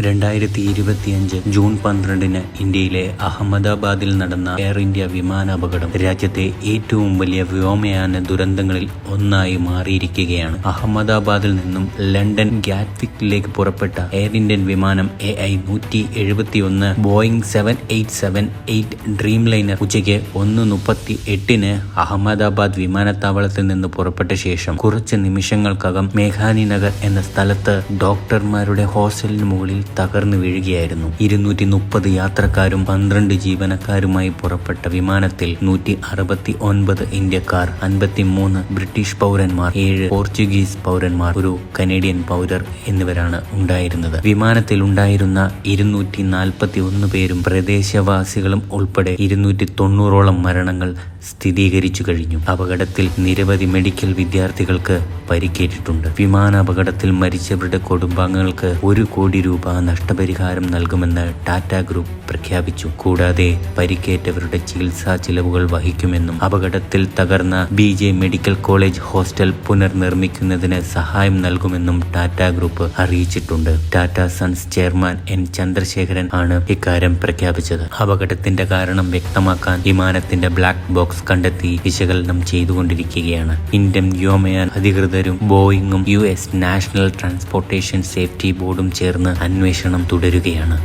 2025 June 12 ഇന്ത്യയിലെ അഹമ്മദാബാദിൽ നടന്ന എയർ ഇന്ത്യ വിമാനാപകടം രാജ്യത്തെ ഏറ്റവും വലിയ വ്യോമയാന ദുരന്തങ്ങളിൽ ഒന്നായി മാറിയിരിക്കുകയാണ്. അഹമ്മദാബാദിൽ നിന്നും ലണ്ടൻ ഗാറ്റ്വിക്കിലേക്ക് പുറപ്പെട്ട എയർ ഇന്ത്യൻ വിമാനം AI-171 ബോയിംഗ് 7878 ഡ്രീം ലൈനർ ഉച്ചയ്ക്ക് 1:38 അഹമ്മദാബാദ് വിമാനത്താവളത്തിൽ നിന്ന് പുറപ്പെട്ട ശേഷം കുറച്ച് നിമിഷങ്ങൾക്കകം മേഘാനി നഗർ എന്ന സ്ഥലത്ത് ഡോക്ടർമാരുടെ ഹോസ്റ്റലിന് മുകളിൽ തകർന്നു വീഴുകയായിരുന്നു. 230 യാത്രക്കാരും 12 ജീവനക്കാരുമായി പുറപ്പെട്ട വിമാനത്തിൽ 169 ഇന്ത്യക്കാർ, 53 ബ്രിട്ടീഷ് പൗരന്മാർ, 7 പോർച്ചുഗീസ് പൗരന്മാർ, ഒരു കനേഡിയൻ പൗരർ എന്നിവരാണ് ഉണ്ടായിരുന്നത്. വിമാനത്തിൽ ഉണ്ടായിരുന്ന 241 പേരും പ്രദേശവാസികളും ഉൾപ്പെടെ 290ഓളം മരണങ്ങൾ സ്ഥിരീകരിച്ചു കഴിഞ്ഞു. അപകടത്തിൽ നിരവധി മെഡിക്കൽ വിദ്യാർത്ഥികൾക്ക് പരിക്കേറ്റിട്ടുണ്ട്. വിമാനാപകടത്തിൽ മരിച്ചവരുടെ കുടുംബാംഗങ്ങൾക്ക് 1 കോടി രൂപ നഷ്ടപരിഹാരം നൽകുമെന്ന് ടാറ്റ ഗ്രൂപ്പ് പ്രഖ്യാപിച്ചു. കൂടാതെ പരിക്കേറ്റവരുടെ ചികിത്സാ ചിലവുകൾ വഹിക്കുമെന്നും അപകടത്തിൽ തകർന്ന BJ മെഡിക്കൽ കോളേജ് ഹോസ്റ്റൽ പുനർനിർമ്മിക്കുന്നതിന് സഹായം നൽകുമെന്നും ടാറ്റ ഗ്രൂപ്പ് അറിയിച്ചിട്ടുണ്ട്. Tata sons chairman N. Chandrasekharan ആണ് ഇക്കാര്യം പ്രഖ്യാപിച്ചത്. അപകടത്തിന്റെ കാരണം വ്യക്തമാക്കാൻ വിമാനത്തിന്റെ ബ്ലാക്ക് ബോക്സ് കണ്ടെത്തി വിശകലനം ചെയ്തുകൊണ്ടിരിക്കുകയാണ്. ഇന്ത്യൻ വ്യോമയാന അധികൃതരും ബോയിങ്ങും US നാഷണൽ ട്രാൻസ്പോർട്ടേഷൻ സേഫ്റ്റി ബോർഡും ചേർന്ന് അന്വേഷണം തുടരുകയാണ്.